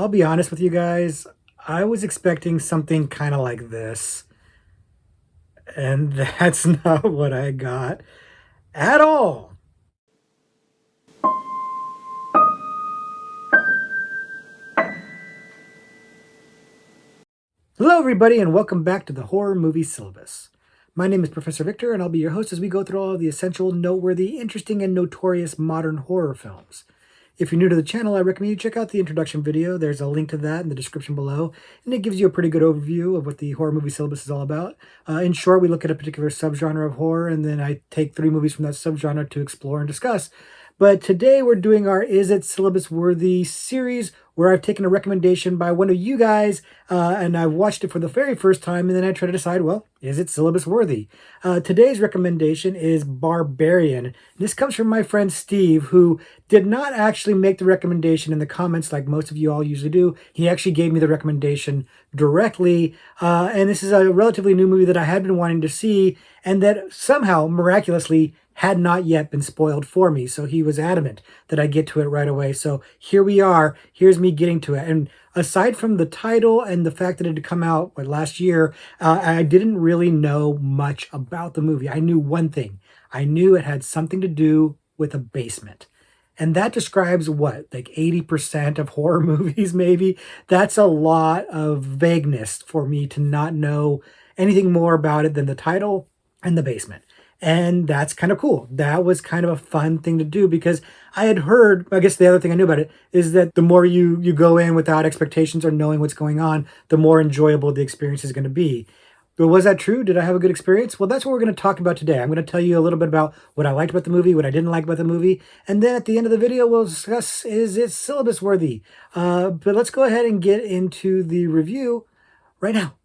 I'll be honest with you guys, I was expecting something kind of like this, and that's not what I got at all. Hello, everybody, and welcome back to the Horror Movie Syllabus. My name is Professor Victor, and I'll be your host as we go through all of the essential, noteworthy, interesting, and notorious modern horror films. If you're new to the channel, I recommend you check out the introduction video. There's a link to that in the description below, and it gives you a pretty good overview of what the Horror Movie Syllabus is all about. In short, we look at a particular subgenre of horror, and then I take 3 movies from that subgenre to explore and discuss. But today we're doing our Is It Syllabus Worthy series, where I've taken a recommendation by one of you guys, and I've watched it for the very first time, and then I try to decide, well, is it syllabus worthy? Today's recommendation is Barbarian. This comes from my friend Steve, who did not actually make the recommendation in the comments like most of you all usually do. He actually gave me the recommendation directly, and this is a relatively new movie that I had been wanting to see, and that somehow, miraculously, had not yet been spoiled for me. So he was adamant that I get to it right away. So here we are. Here's me getting to it. And aside from the title and the fact that it had come out last year, I didn't really know much about the movie. I knew one thing. I knew it had something to do with a basement. And that describes what, like 80% of horror movies, maybe? That's a lot of vagueness for me to not know anything more about it than the title and the basement. And that's kind of cool. That was kind of a fun thing to do because I had heard, I guess the other thing I knew about it is that the more you go in without expectations or knowing what's going on, the more enjoyable the experience is going to be. But was that true? Did I have a good experience? Well, that's what we're going to talk about today. I'm going to tell you a little bit about what I liked about the movie, what I didn't like about the movie. And then at the end of the video, we'll discuss, is it syllabus worthy? But let's go ahead and get into the review right now.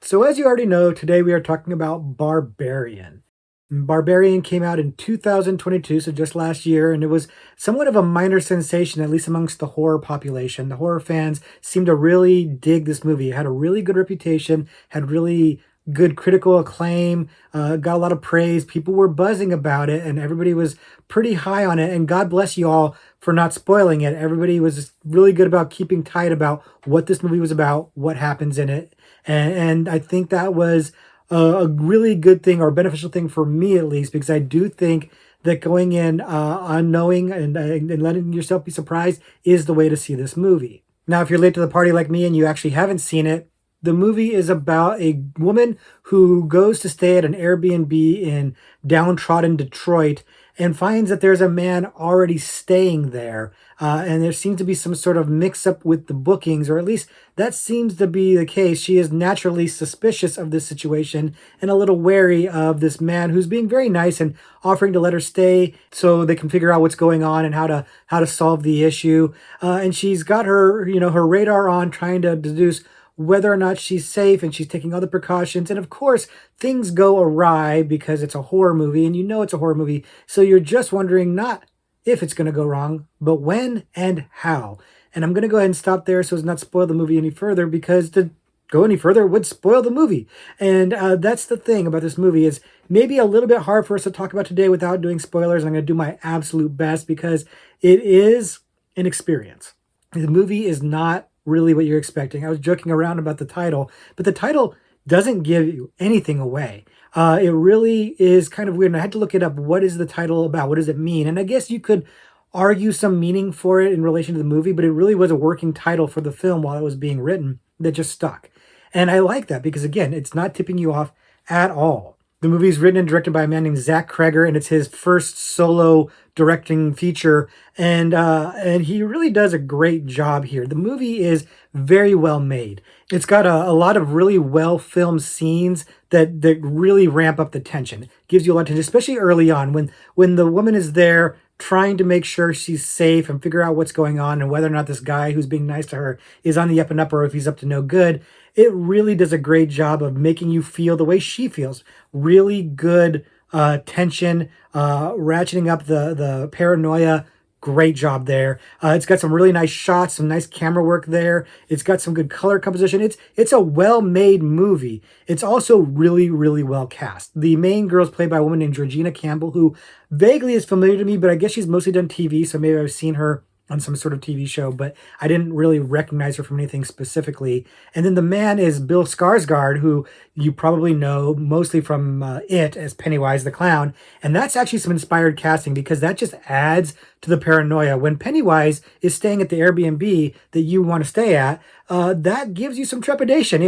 So as you already know, today we are talking about Barbarian. Barbarian came out in 2022, so just last year, and it was somewhat of a minor sensation, at least amongst the horror population. The horror fans seemed to really dig this movie. It had a really good reputation, had really good critical acclaim, got a lot of praise. People were buzzing about it, and everybody was pretty high on it. And God bless you all for not spoiling it. Everybody was really good about keeping tight about what this movie was about, what happens in it. And I think that was a really good thing or beneficial thing for me, at least, because I do think that going in unknowing and letting yourself be surprised is the way to see this movie. Now, if you're late to the party like me and you actually haven't seen it, the movie is about a woman who goes to stay at an Airbnb in downtrodden Detroit and finds that there's a man already staying there. And there seems to be some sort of mix-up with the bookings, or at least that seems to be the case. She is naturally suspicious of this situation and a little wary of this man who's being very nice and offering to let her stay so they can figure out what's going on and how to solve the issue. And she's got her, her radar on, trying to deduce whether or not she's safe, and she's taking all the precautions. And of course, things go awry because it's a horror movie, and it's a horror movie. So you're just wondering not if it's going to go wrong, but when and how. And I'm going to go ahead and stop there so as not spoil the movie any further, because to go any further would spoil the movie. And that's the thing about this movie, is maybe a little bit hard for us to talk about today without doing spoilers. I'm going to do my absolute best because it is an experience. The movie is not really what you're expecting. I was joking around about the title, but the title doesn't give you anything away. It really is kind of weird, and I had to look it up. What is the title about? What does it mean? And I guess you could argue some meaning for it in relation to the movie, but it really was a working title for the film while it was being written that just stuck. And I like that because, again, it's not tipping you off at all. The movie is written and directed by a man named Zach Kreger, and it's his first solo directing feature, and he really does a great job here. The movie is very well made. It's got a lot of really well filmed scenes that really ramp up the tension. It gives you a lot of tension, especially early on when the woman is there trying to make sure she's safe and figure out what's going on and whether or not this guy who's being nice to her is on the up and up or if he's up to no good. It really does a great job of making you feel the way she feels. Really good tension, ratcheting up the paranoia Great job there. It's got some really nice shots, some nice camera work there. It's got some good color composition. It's a well-made movie. It's also really, really well cast. The main girl is played by a woman named Georgina Campbell, who vaguely is familiar to me, but I guess she's mostly done TV, so maybe I've seen her on some sort of TV show, but I didn't really recognize her from anything specifically. And then the man is Bill Skarsgård, who you probably know mostly from It as Pennywise the Clown. And that's actually some inspired casting because that just adds to the paranoia. When Pennywise is staying at the Airbnb that you want to stay at, that gives you some trepidation.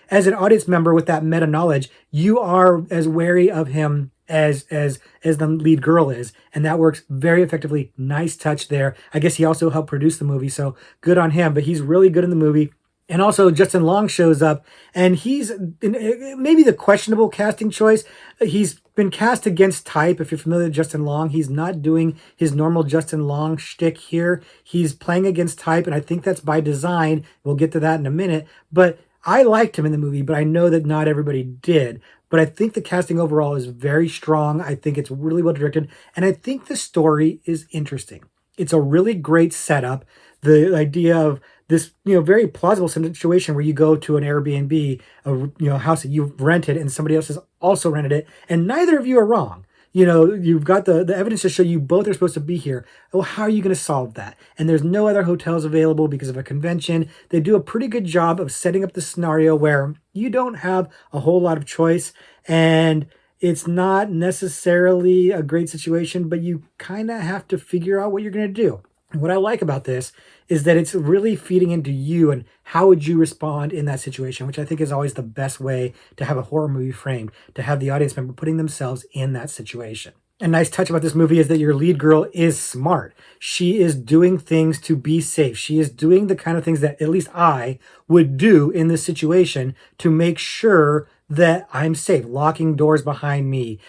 As an audience member with that meta knowledge, you are as wary of him as the lead girl is, and that works very effectively. Nice touch there. I guess he also helped produce the movie, so good on him, but he's really good in the movie. And also Justin Long shows up, and he's maybe the questionable casting choice. He's been cast against type. If you're familiar with Justin Long, he's not doing his normal Justin Long shtick here. He's playing against type, and I think that's by design. We'll get to that in a minute, but I liked him in the movie, but I know that not everybody did. But I think the casting overall is very strong. I think it's really well directed. And I think the story is interesting. It's a really great setup. The idea of this, very plausible situation where you go to an Airbnb, a house that you've rented and somebody else has also rented it. And neither of you are wrong. You've got the evidence to show you both are supposed to be here. Well, how are you going to solve that? And there's no other hotels available because of a convention. They do a pretty good job of setting up the scenario where you don't have a whole lot of choice and it's not necessarily a great situation, but you kind of have to figure out what you're going to do. And what I like about this is that it's really feeding into you and how would you respond in that situation, which I think is always the best way to have a horror movie framed, to have the audience member putting themselves in that situation. A nice touch about this movie is that your lead girl is smart. She is doing things to be safe. She is doing the kind of things that at least I would do in this situation to make sure that I'm safe, locking doors behind me,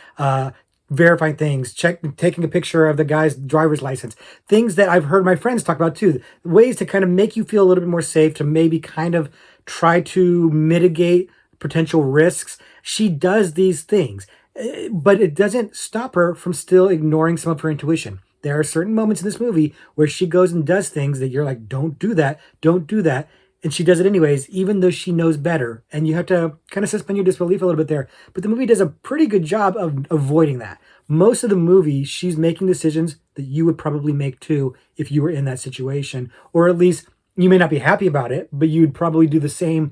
verifying things, taking a picture of the guy's driver's license, things that I've heard my friends talk about too, ways to kind of make you feel a little bit more safe, to maybe kind of try to mitigate potential risks. She does these things, but it doesn't stop her from still ignoring some of her intuition. There are certain moments in this movie where she goes and does things that you're like, don't do that, don't do that. And she does it anyways, even though she knows better. And you have to kind of suspend your disbelief a little bit there. But the movie does a pretty good job of avoiding that. Most of the movie, she's making decisions that you would probably make too if you were in that situation. Or at least you may not be happy about it, but you'd probably do the same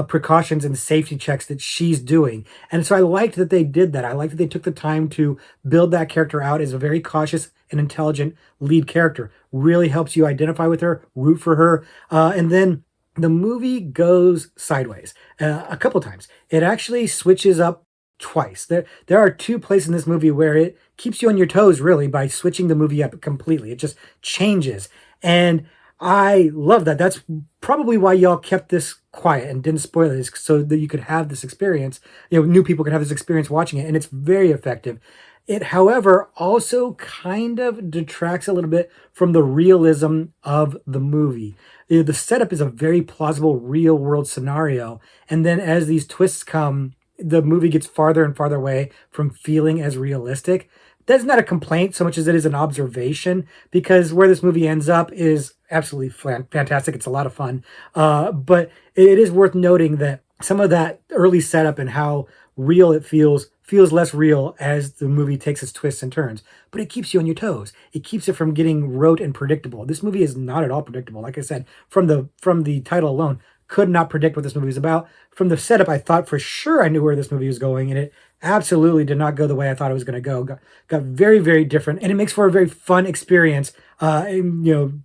precautions and safety checks that she's doing. And so I liked that they did that. I liked that they took the time to build that character out as a very cautious and intelligent lead character. Really helps you identify with her, root for her. And then the movie goes sideways a couple times. It actually switches up twice. There are two places in this movie where it keeps you on your toes, really, by switching the movie up completely. It just changes. And I love that. That's probably why y'all kept this quiet and didn't spoil it, so that you could have this experience. New people could have this experience watching it, and it's very effective. It, however, also kind of detracts a little bit from the realism of the movie. The setup is a very plausible real world scenario. And then as these twists come, the movie gets farther and farther away from feeling as realistic. That's not a complaint so much as it is an observation, because where this movie ends up is absolutely fantastic. It's a lot of fun. But it is worth noting that some of that early setup and how real it feels less real as the movie takes its twists and turns, but it keeps you on your toes. It keeps it from getting rote and predictable. This movie is not at all predictable. Like I said, from the title alone, could not predict what this movie is about. From the setup, I thought for sure I knew where this movie was going, and it absolutely did not go the way I thought it was going to go. Got very, very different, and it makes for a very fun experience,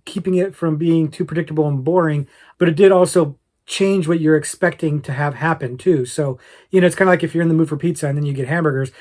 keeping it from being too predictable and boring, but it did also change what you're expecting to have happen too. So, it's kind of like if you're in the mood for pizza and then you get hamburgers,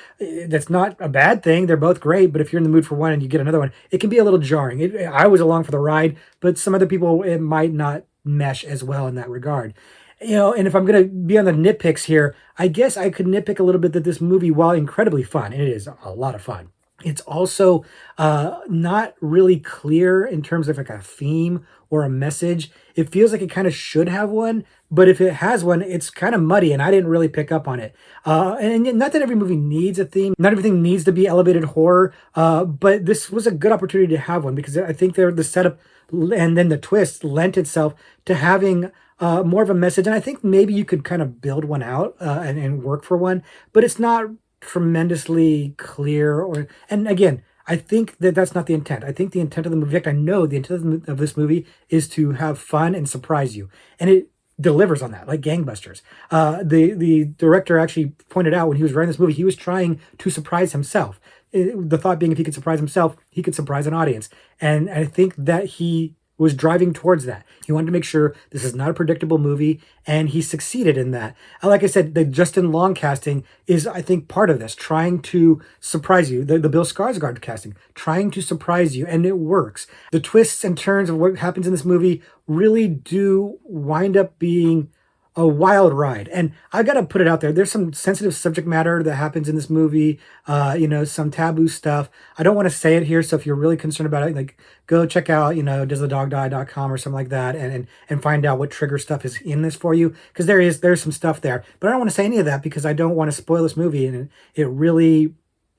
that's not a bad thing. They're both great, but if you're in the mood for one and you get another one, it can be a little jarring. I was along for the ride, but some other people, it might not mesh as well in that regard. And if I'm going to be on the nitpicks here, I guess I could nitpick a little bit that this movie, while incredibly fun, and it is a lot of fun, It's also not really clear in terms of like a theme or a message. It feels like it kind of should have one, but if it has one, it's kind of muddy, and I didn't really pick up on it. And not that every movie needs a theme, not everything needs to be elevated horror, but this was a good opportunity to have one because I think the setup and then the twist lent itself to having more of a message. And I think maybe you could kind of build one out and work for one, but it's not tremendously clear. Or and again, I think that that's not the intent. I think the intent of the movie, in fact, I know the intent of this movie is to have fun and surprise you, and it delivers on that like gangbusters. The director actually pointed out when he was writing this movie, he was trying to surprise himself. The thought being, if he could surprise himself, he could surprise an audience, and I think that he was driving towards that. He wanted to make sure this is not a predictable movie, and he succeeded in that. Like I said, the Justin Long casting is, I think, part of this, trying to surprise you. The Bill Skarsgård casting, trying to surprise you, and it works. The twists and turns of what happens in this movie really do wind up being a wild ride. And I got to put it out there. There's some sensitive subject matter that happens in this movie, some taboo stuff. I don't want to say it here. So if you're really concerned about it, like go check out, doesthedogdie.com or something like that and find out what trigger stuff is in this for you. Cause there's some stuff there, but I don't want to say any of that because I don't want to spoil this movie. And it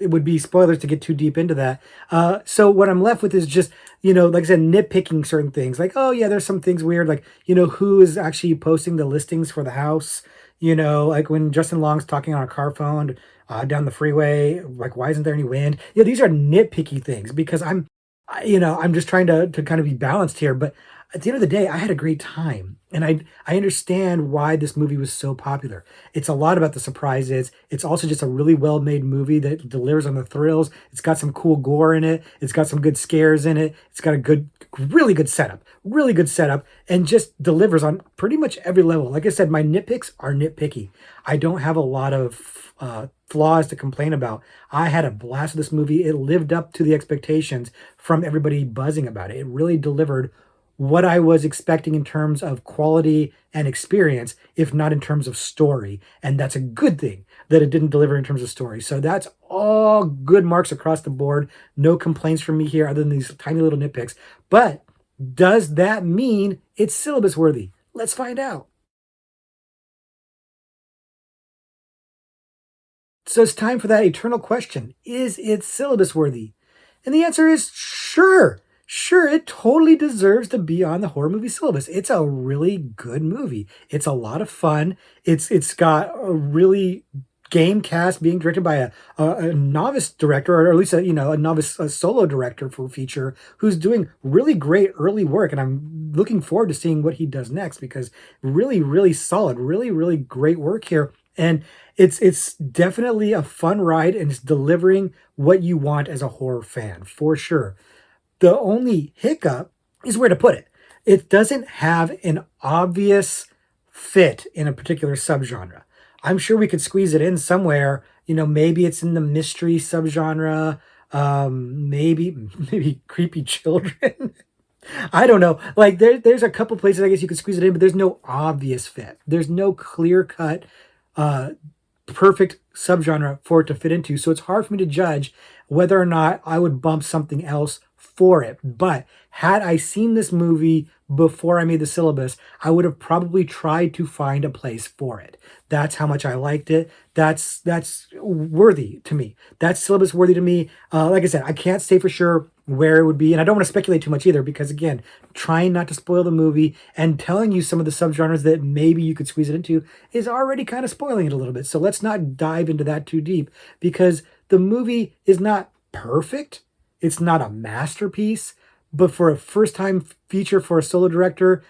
would be spoilers to get too deep into that. So what I'm left with is just, like I said, nitpicking certain things. Like, oh yeah, there's some things weird. Like, who is actually posting the listings for the house? Like when Justin Long's talking on a car phone down the freeway. Like, why isn't there any wind? These are nitpicky things because I'm just trying to kind of be balanced here. But at the end of the day, I had a great time. And I understand why this movie was so popular. It's a lot about the surprises. It's also just a really well-made movie that delivers on the thrills. It's got some cool gore in it. It's got some good scares in it. It's got really good setup, and just delivers on pretty much every level. Like I said, my nitpicks are nitpicky. I don't have a lot of flaws to complain about. I had a blast with this movie. It lived up to the expectations from everybody buzzing about it. It really delivered what I was expecting in terms of quality and experience, if not in terms of story. And that's a good thing that it didn't deliver in terms of story. So that's all good marks across the board. No complaints from me here other than these tiny little nitpicks. But does that mean it's syllabus worthy? Let's find out. So it's time for that eternal question. Is it syllabus worthy? And the answer is sure. Sure, it totally deserves to be on the horror movie syllabus. It's a really good movie. It's a lot of fun. It's got a really game cast being directed by a novice director, or at least a novice solo director for feature who's doing really great early work, and I'm looking forward to seeing what he does next because really, really solid, really, really great work here. And it's definitely a fun ride, and it's delivering what you want as a horror fan for sure. The only hiccup is where to put it. It doesn't have an obvious fit in a particular subgenre. I'm sure we could squeeze it in somewhere. Maybe it's in the mystery subgenre. Maybe creepy children. I don't know. Like there's a couple places I guess you could squeeze it in, but there's no obvious fit. There's no clear cut uh, perfect subgenre for it to fit into. So it's hard for me to judge whether or not I would bump something else for it. But had I seen this movie before I made the syllabus, I would have probably tried to find a place for it. That's how much I liked it. That's worthy to me. That's syllabus worthy to me. Like I said, I can't say for sure where it would be, and I don't want to speculate too much either because again, trying not to spoil the movie and telling you some of the subgenres that maybe you could squeeze it into is already kind of spoiling it a little bit. So let's not dive into that too deep because the movie is not perfect. It's not a masterpiece, but for a first time feature for a solo director,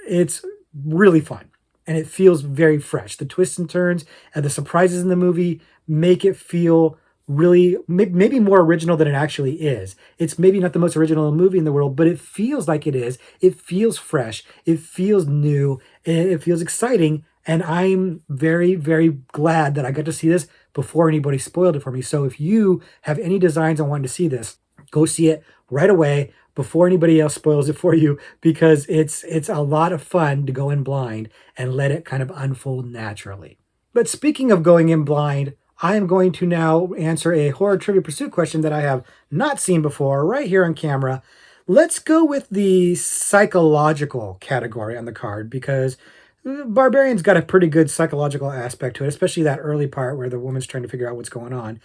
it's really fun and it feels very fresh. The twists and turns and the surprises in the movie make it feel really maybe more original than it actually is. It's maybe not the most original movie in the world, but it feels like it is. It feels fresh. It feels new. It feels exciting. And I'm very, very glad that I got to see this before anybody spoiled it for me. So if you have any designs on wanting to see this, go see it right away before anybody else spoils it for you because it's a lot of fun to go in blind and let it kind of unfold naturally. But speaking of going in blind, I am going to now answer a horror trivia pursuit question that I have not seen before right here on camera. Let's go with the psychological category on the card because Barbarian's got a pretty good psychological aspect to it, especially that early part where the woman's trying to figure out what's going on.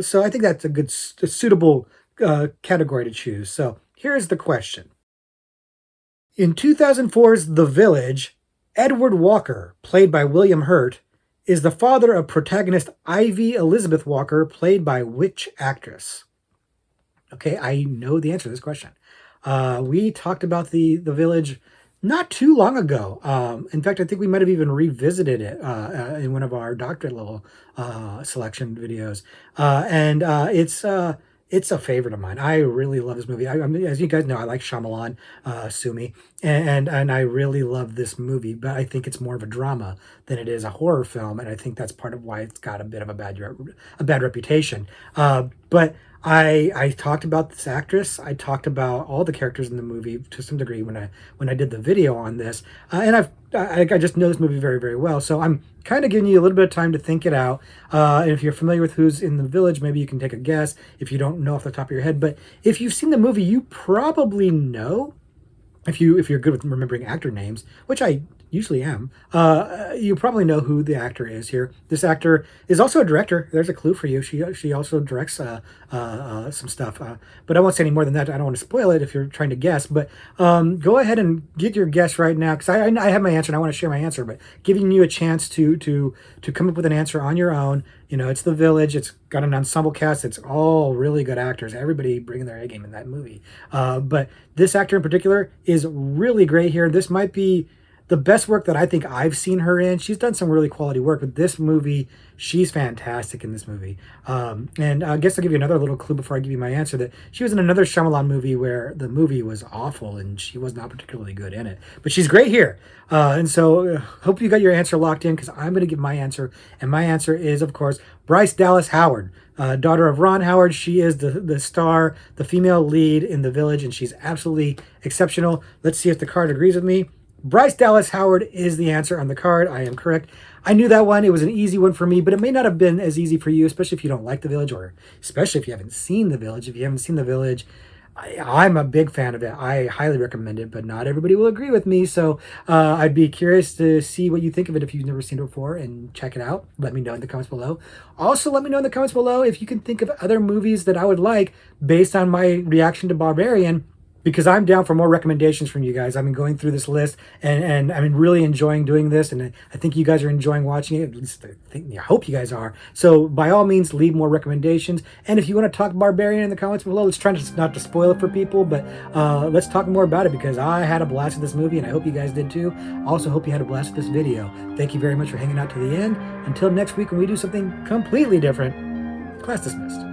So I think that's a suitable category to choose. So here's the question. In 2004's The Village, Edward Walker, played by William Hurt, is the father of protagonist Ivy Elizabeth Walker, played by which actress? Okay, I know the answer to this question. We talked about the Village not too long ago. In fact, I think we might have even revisited it in one of our doctorate level selection videos. And it's a favorite of mine. I really love this movie. I mean, as you guys know, I like Shyamalan, Sumi, and I really love this movie. But I think it's more of a drama than it is a horror film, and I think that's part of why it's got a bit of a bad reputation. But I talked about this actress. I talked about all the characters in the movie to some degree when I did the video on this, and I just know this movie very, very well. So I'm kind of giving you a little bit of time to think it out. And if you're familiar with who's in The Village, maybe you can take a guess if you don't know off the top of your head. But if you've seen the movie, you probably know. If you're good with remembering actor names, which I usually am, you probably know who the actor is here. This actor is also a director. There's a clue for you. She also directs some stuff, but I won't say any more than that. I don't want to spoil it if you're trying to guess. But go ahead and get your guess right now, because I have my answer and I want to share my answer. But giving you a chance to come up with an answer on your own. You know, it's The Village. It's got an ensemble cast. It's all really good actors. Everybody bringing their A game in that movie. But this actor in particular is really great here. This might be the best work that I think I've seen her in. She's done some really quality work, but this movie, she's fantastic in this movie. And I guess I'll give you another little clue before I give you my answer, that she was in another Shyamalan movie where the movie was awful and she was not particularly good in it. But she's great here. And so hope you got your answer locked in, because I'm going to give my answer. And my answer is, of course, Bryce Dallas Howard. Daughter of Ron Howard. She is the star, the female lead in The Village, and she's absolutely exceptional. Let's see if the card agrees with me. Bryce Dallas Howard is the answer on the card. I am correct. I knew that one. It was an easy one for me, but it may not have been as easy for you, especially if you don't like The Village, or especially if you haven't seen The Village. If you haven't seen The Village, I'm a big fan of it. I highly recommend it, but not everybody will agree with me. So I'd be curious to see what you think of it if you've never seen it before, and check it out. Let me know in the comments below. Also, let me know in the comments below if you can think of other movies that I would like based on my reaction to Barbarian, because I'm down for more recommendations from you guys. I've been going through this list, and I'm really enjoying doing this, and I think you guys are enjoying watching it. At least I hope you guys are. So by all means, leave more recommendations. And if you want to talk Barbarian in the comments below, let's try not to spoil it for people, but let's talk more about it, because I had a blast with this movie, and I hope you guys did too. Also hope you had a blast with this video. Thank you very much for hanging out to the end. Until next week when we do something completely different, class dismissed.